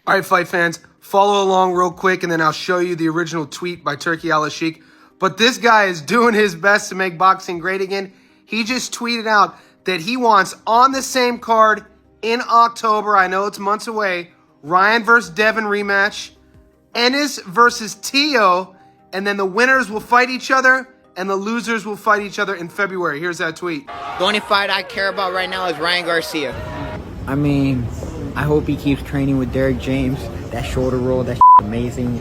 All right, fight fans, follow along real quick, and then I'll show you the original tweet by Turki Al-Sheikh. But this guy is doing his best to make boxing great again. He just tweeted out that he wants on the same card in October, I know it's months away, Ryan versus Devin rematch, Ennis versus Tio, and then the winners will fight each other, and the losers will fight each other in February. Here's that tweet. The only fight I care about right now is Ryan Garcia. I mean, I hope he keeps training with Derek James. That shoulder roll, that's amazing.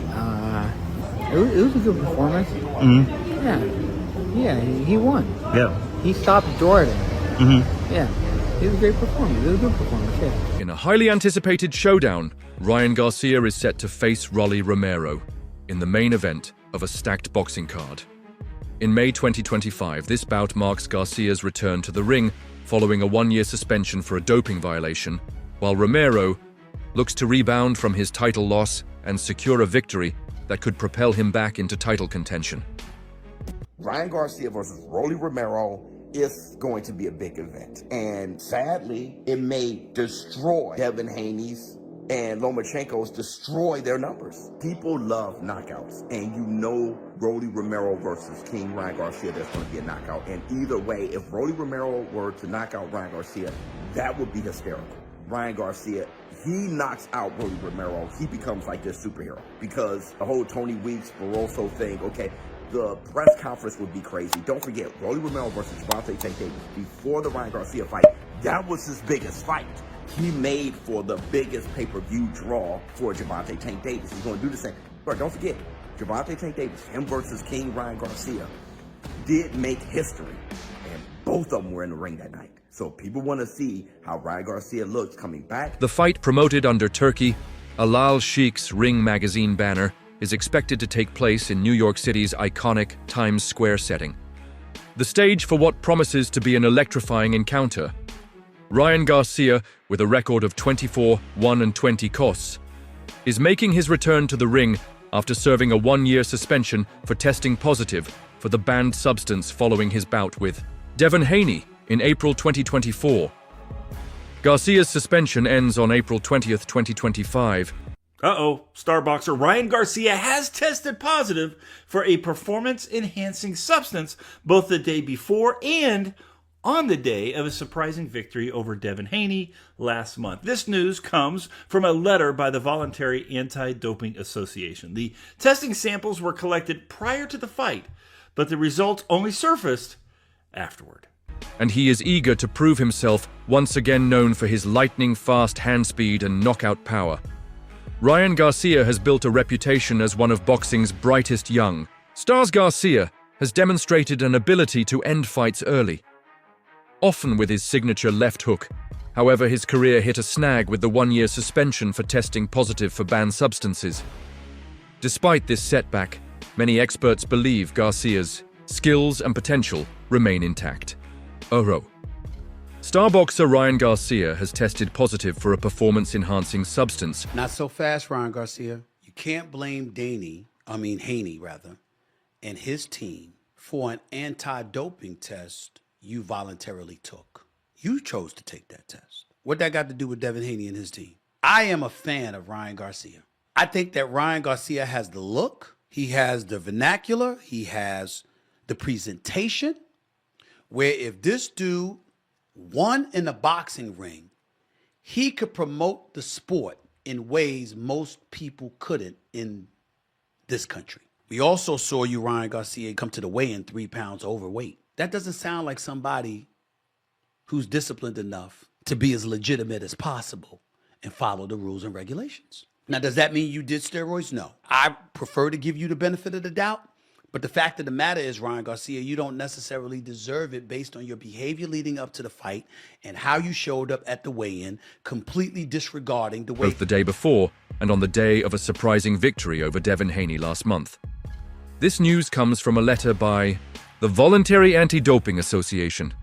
It was a good performance. Mm-hmm. Yeah, he won. Yeah. He stopped Jordan. Mm-hmm. Yeah, it was a great performance. It was a good performance, yeah. In a highly anticipated showdown, Ryan Garcia is set to face Rolly Romero in the main event of a stacked boxing card. In May 2025, this bout marks Garcia's return to the ring following a one-year suspension for a doping violation, while Romero looks to rebound from his title loss and secure a victory that could propel him back into title contention. Ryan Garcia versus Rolly Romero is going to be a big event. And sadly, it may destroy Devin Haney's and Lomachenko's destroy their numbers. People love knockouts, and you know Rolly Romero versus King Ryan Garcia, there's going to be a knockout. And either way, if Rolly Romero were to knock out Ryan Garcia, that would be hysterical. Ryan Garcia, he knocks out Rolly Romero, he becomes like this superhero. Because the whole Tony Weeks, Barroso thing, okay, the press conference would be crazy. Don't forget, Rolly Romero versus Gervonta Tank Davis, before the Ryan Garcia fight, that was his biggest fight. He made for the biggest pay-per-view draw for Gervonta Tank Davis. He's going to do the same. But don't forget, Gervonta Tank Davis, him versus King Ryan Garcia, did make history. And both of them were in the ring that night. So people want to see how Ryan Garcia looks coming back. The fight, promoted under Turki Al-Sheikh's Ring magazine banner, is expected to take place in New York City's iconic Times Square setting. The stage for what promises to be an electrifying encounter. Ryan Garcia, with a record of 24-1-20 KOs, is making his return to the ring after serving a one-year suspension for testing positive for the banned substance following his bout with Devin Haney in April 2024. Garcia's suspension ends on April 20th, 2025. Star boxer Ryan Garcia has tested positive for a performance-enhancing substance both the day before and on the day of a surprising victory over Devin Haney last month. This news comes from a letter by the Voluntary Anti-Doping Association. The testing samples were collected prior to the fight, but the results only surfaced afterward. And he is eager to prove himself, once again known for his lightning-fast hand speed and knockout power. Ryan Garcia has built a reputation as one of boxing's brightest young stars. Garcia has demonstrated an ability to end fights early, often with his signature left hook. However, his career hit a snag with the one-year suspension for testing positive for banned substances. Despite this setback, many experts believe Garcia's skills and potential remain intact. Star boxer Ryan Garcia has tested positive for a performance-enhancing substance. Not so fast, Ryan Garcia. You can't blame Haney, and his team for an anti-doping test you voluntarily took. You chose to take that test. What that got to do with Devin Haney and his team? I am a fan of Ryan Garcia. I think that Ryan Garcia has the look, he has the vernacular, he has the presentation, where if this dude won in the boxing ring, he could promote the sport in ways most people couldn't in this country. We also saw you, Ryan Garcia, come to the weigh-in 3 pounds overweight. That doesn't sound like somebody who's disciplined enough to be as legitimate as possible and follow the rules and regulations. Now, does that mean you did steroids? No. I prefer to give you the benefit of the doubt. But the fact of the matter is, Ryan Garcia, you don't necessarily deserve it based on your behavior leading up to the fight and how you showed up at the weigh-in, completely disregarding the way... Both the day before and on the day of a surprising victory over Devin Haney last month. This news comes from a letter by the Voluntary Anti-Doping Association.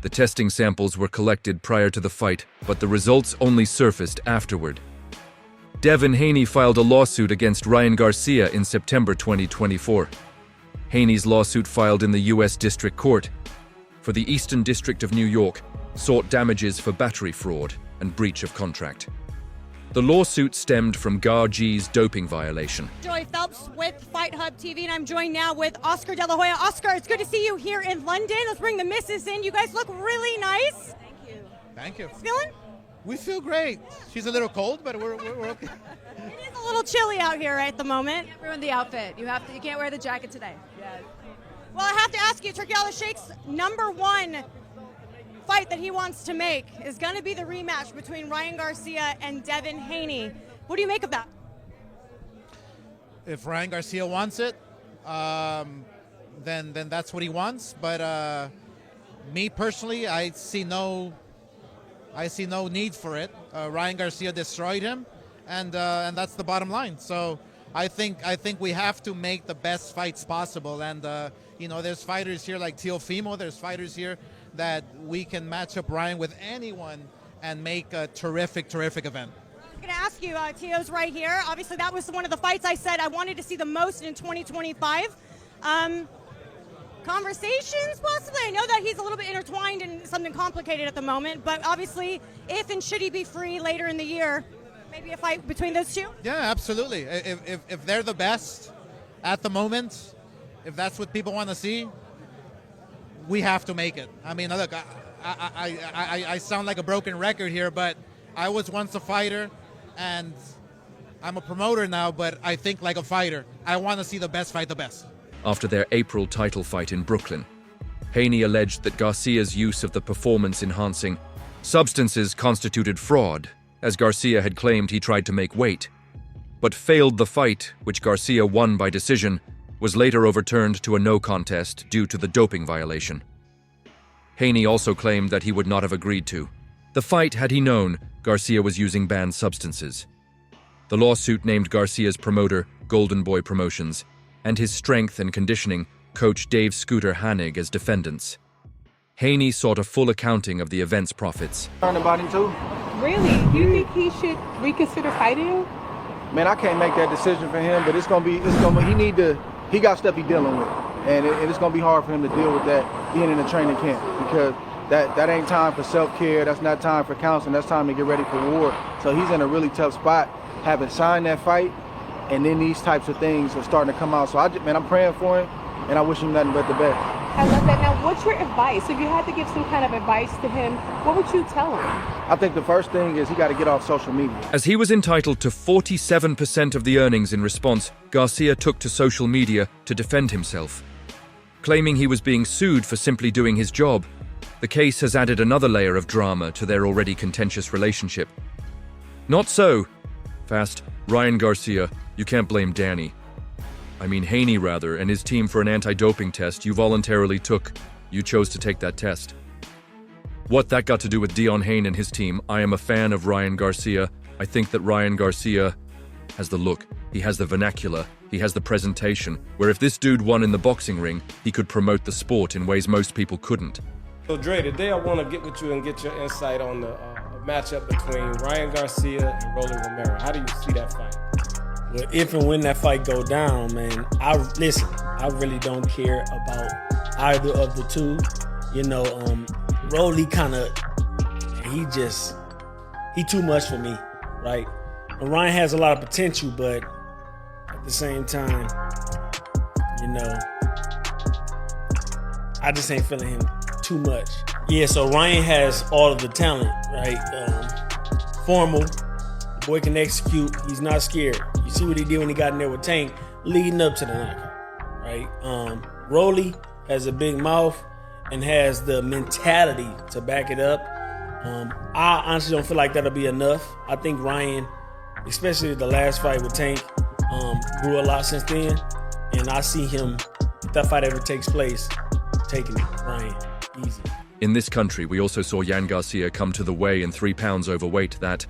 The testing samples were collected prior to the fight, but the results only surfaced afterward. Devin Haney filed a lawsuit against Ryan Garcia in September 2024. Haney's lawsuit, filed in the U.S. District Court for the Eastern District of New York, sought damages for battery fraud and breach of contract. The lawsuit stemmed from Garcia's doping violation. Joy Phelps with Fight Hub TV, and I'm joined now with Oscar De La Hoya. Oscar, it's good to see you here in London. Let's bring the missus in. You guys look really nice. Thank you. Thank you. Feeling? We feel great. She's a little cold, but we're okay. It is a little chilly out here at the moment. Ruin the outfit. You can't wear the jacket today. Yes. Well, I have to ask you, Turki Al Sheikh's #1 fight that he wants to make is going to be the rematch between Ryan Garcia and Devin Haney. What do you make of that? If Ryan Garcia wants it, then that's what he wants. But me personally, I see no need for it. Ryan Garcia destroyed him, and that's the bottom line. So I think we have to make the best fights possible. And there's fighters here like Teofimo. There's fighters here that we can match up Ryan with anyone and make a terrific event. I'm going to ask you, Teo's right here. Obviously, that was one of the fights I said I wanted to see the most in 2025. Conversations, possibly. I know that he's a little bit intertwined in something complicated at the moment, but obviously, if and should he be free later in the year, maybe a fight between those two? Yeah, absolutely. If they're the best at the moment, if that's what people want to see, we have to make it. I mean, look, I sound like a broken record here, but I was once a fighter, and I'm a promoter now, but I think like a fighter. I want to see the best fight the best. After their April title fight in Brooklyn, Haney alleged that Garcia's use of the performance-enhancing substances constituted fraud, as Garcia had claimed he tried to make weight, but failed the fight, which Garcia won by decision, was later overturned to a no contest due to the doping violation. Haney also claimed that he would not have agreed to the fight had he known Garcia was using banned substances. The lawsuit named Garcia's promoter, Golden Boy Promotions, and his strength and conditioning coach Dave Scooter Hanig as defendants. Haney sought a full accounting of the event's profits. Learn about him too. Really? You think he should reconsider fighting? Man, I can't make that decision for him, but he got stuff he's dealing with. And it's going to be hard for him to deal with that being in a training camp, because that ain't time for self-care. That's not time for counseling. That's time to get ready for war. So he's in a really tough spot, having signed that fight, and then these types of things are starting to come out. So I'm praying for him, and I wish him nothing but the best. I love that. Now, what's your advice? If you had to give some kind of advice to him, what would you tell him? I think the first thing is he got to get off social media. As he was entitled to 47% of the earnings in response, Garcia took to social media to defend himself. Claiming he was being sued for simply doing his job, the case has added another layer of drama to their already contentious relationship. Not so fast, Ryan Garcia. You can't blame Haney rather, and his team for an anti-doping test you voluntarily took. You chose to take that test. What that got to do with Deon Hain and his team? I am a fan of Ryan Garcia. I think that Ryan Garcia has the look, he has the vernacular, he has the presentation, where if this dude won in the boxing ring, he could promote the sport in ways most people couldn't. So Dre, today I want to get with you and get your insight on the matchup between Ryan Garcia and Rolly Romero. How do you see that fight? Well, if and when that fight go down, man, I really don't care about either of the two. Rolly he too much for me, right? And Ryan has a lot of potential, but at the same time, I just ain't feeling him too much. Yeah, so Ryan has all of the talent, right? Formal, the boy can execute, he's not scared. You see what he did when he got in there with Tank, leading up to the knockout, right? Rolly has a big mouth and has the mentality to back it up. I honestly don't feel like that'll be enough. I think Ryan, especially the last fight with Tank, grew a lot since then. And I see him, if that fight ever takes place, taking Ryan easy. In this country, we also saw Yan Garcia come to the weigh-in 3 pounds overweight. That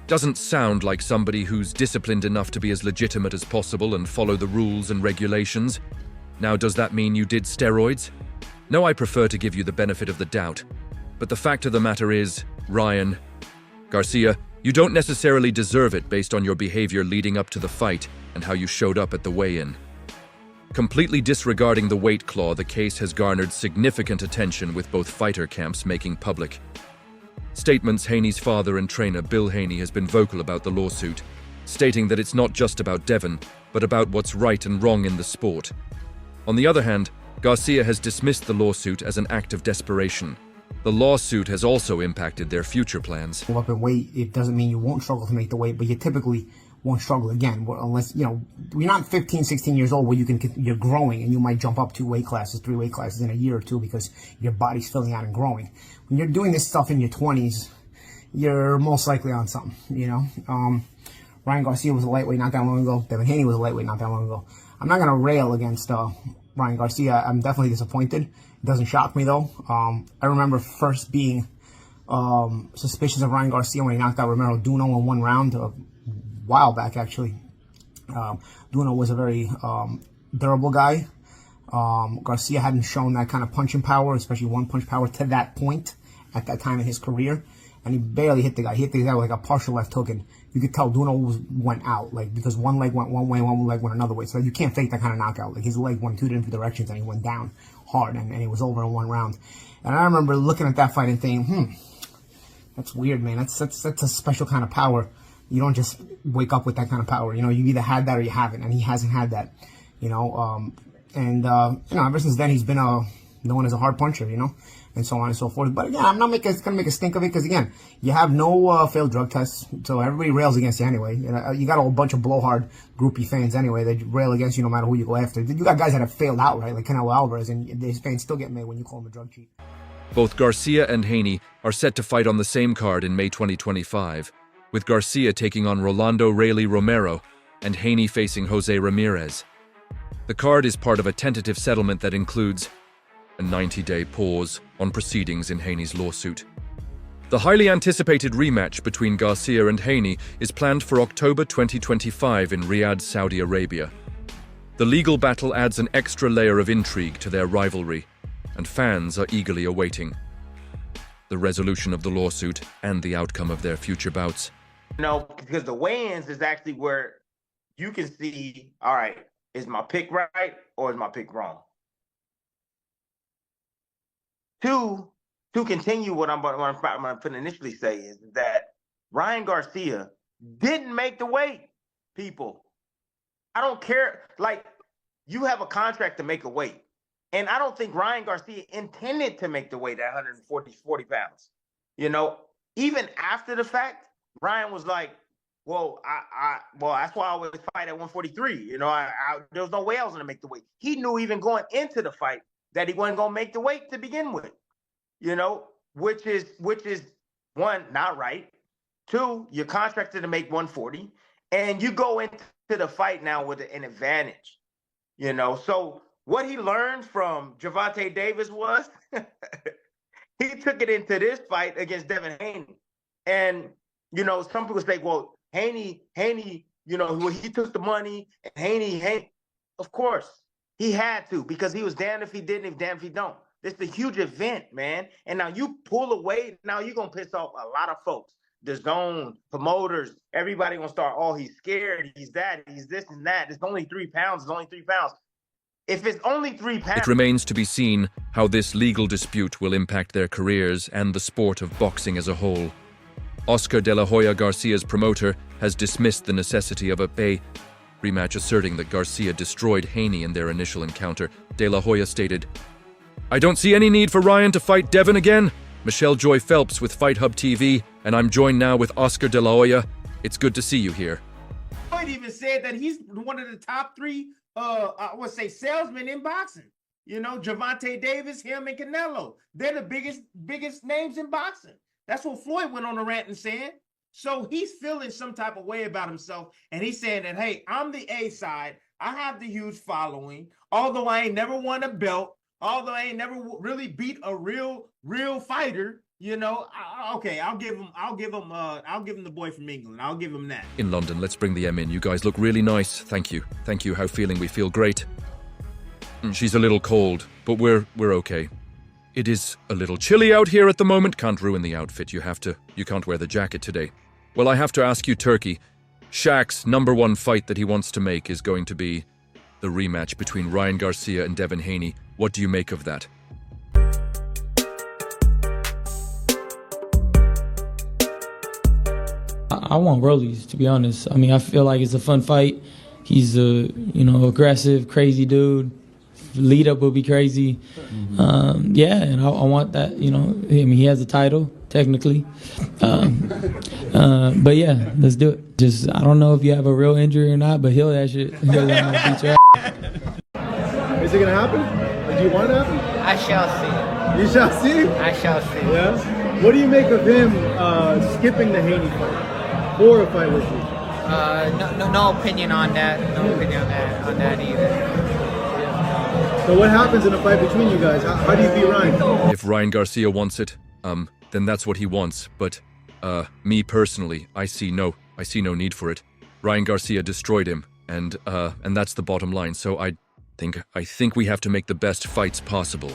doesn't sound like somebody who's disciplined enough to be as legitimate as possible and follow the rules and regulations. Now, does that mean you did steroids? No, I prefer to give you the benefit of the doubt. But the fact of the matter is, Ryan Garcia, you don't necessarily deserve it based on your behavior leading up to the fight and how you showed up at the weigh-in. Completely disregarding the weight claw, the case has garnered significant attention, with both fighter camps making public Statements Haney's father and trainer Bill Haney has been vocal about the lawsuit, stating that it's not just about Devin, but about what's right and wrong in the sport. On the other hand, Garcia has dismissed the lawsuit as an act of desperation. The lawsuit has also impacted their future plans. Up in weight, it doesn't mean you won't struggle to make the weight, but you typically won't struggle again, unless, you're not 15, 16 years old where you're growing and you might jump up 2 weight classes, 3 weight classes in a year or two because your body's filling out and growing. When you're doing this stuff in your 20s, you're most likely on something, Ryan Garcia was a lightweight not that long ago. Devin Haney was a lightweight not that long ago. I'm not going to rail against Ryan Garcia. I'm definitely disappointed. It doesn't shock me, though. I remember first being suspicious of Ryan Garcia when he knocked out Romero Duno in 1 round a while back, actually. Duno was a very durable guy. Garcia hadn't shown that kind of punching power, especially one-punch power, to that point at that time in his career. And he barely hit the guy. He hit the guy with like a partial left hook, and you could tell Duno went out, because one leg went one way, one leg went another way. So you can't fake that kind of knockout. His leg went 2 different directions, and he went down hard, and it was over in 1 round. And I remember looking at that fight and thinking, that's weird, man. That's a special kind of power. You don't just wake up with that kind of power. You either had that or you haven't, and he hasn't had that. Ever since then he's been known as a hard puncher, and so on and so forth. But again, I'm not going to make a stink of it because, again, you have no failed drug tests, so everybody rails against you anyway. You got a whole bunch of blowhard groupie fans anyway. They rail against you no matter who you go after. You got guys that have failed outright, like Canelo Alvarez, and his fans still get mad when you call him a drug cheat. Both Garcia and Haney are set to fight on the same card in May 2025, with Garcia taking on Rolando Rolly Romero and Haney facing Jose Ramirez. The card is part of a tentative settlement that includes a 90-day pause on proceedings in Haney's lawsuit. The highly anticipated rematch between Garcia and Haney is planned for October 2025 in Riyadh, Saudi Arabia. The legal battle adds an extra layer of intrigue to their rivalry, and fans are eagerly awaiting the resolution of the lawsuit and the outcome of their future bouts. Because the weigh-ins is actually where you can see, all right, is my pick right or is my pick wrong? To continue what I'm going to initially say is that Ryan Garcia didn't make the weight, people. I don't care. You have a contract to make a weight. And I don't think Ryan Garcia intended to make the weight at 140 pounds. Even after the fact, Ryan was like, well, that's why I always fight at 143. There was no way I was going to make the weight. He knew even going into the fight that he wasn't going to make the weight to begin with, which is 1, not right. 2, you're contracted to make 140, and you go into the fight now with an advantage, So what he learned from Gervonta Davis was he took it into this fight against Devin Haney. And, some people say, well, Haney, he took the money, and Haney, of course, he had to, because he was damned if he didn't, if damned if he don't. It's a huge event, man. And now you pull away, now you're going to piss off a lot of folks. The zone, promoters, everybody going to start, oh, he's scared, he's that, he's this and that. It's only 3 pounds, it's only 3 pounds. If it's only 3 pounds... It remains to be seen how this legal dispute will impact their careers and the sport of boxing as a whole. Oscar De La Hoya, Garcia's promoter, has dismissed the necessity of a rematch, asserting that Garcia destroyed Haney in their initial encounter. De La Hoya stated, "I don't see any need for Ryan to fight Devin again. Michelle Joy Phelps with Fight Hub TV, and I'm joined now with Oscar De La Hoya. It's good to see you here." Floyd even said that he's one of the top 3, I would say, salesmen in boxing. Gervonta Davis, him, and Canelo. They're the biggest names in boxing. That's what Floyd went on a rant and said. So he's feeling some type of way about himself, and he's saying that, hey, I'm the A side. I have the huge following. Although I ain't never won a belt, although I ain't never really beat a real fighter, okay, I'll give him the boy from England. I'll give him that. In London, let's bring the M in. You guys look really nice. Thank you. How feeling? We feel great. She's a little cold, but we're okay. It is a little chilly out here at the moment. Can't ruin the outfit. You can't wear the jacket today. Well, I have to ask you, Turkey. Shaq's #1 fight that he wants to make is going to be the rematch between Ryan Garcia and Devin Haney. What do you make of that? I want Rolly's, to be honest. I mean, I feel like it's a fun fight. He's a, aggressive, crazy dude. Lead up will be crazy. Yeah, and I want that, I mean, he has a title, technically. But yeah, let's do it. Just, I don't know if you have a real injury or not, but heal that shit. Because I'm going to beat your ass. Is it going to happen? Or do you want it to happen? I shall see. You shall see? I shall see. Yeah? What do you make of him skipping the Haney fight for a fight with you? No opinion on that. No opinion on that either. So what happens in a fight between you guys? How do you beat Ryan? If Ryan Garcia wants it, then that's what he wants. But, me personally, I see no need for it. Ryan Garcia destroyed him, and that's the bottom line. So I think we have to make the best fights possible.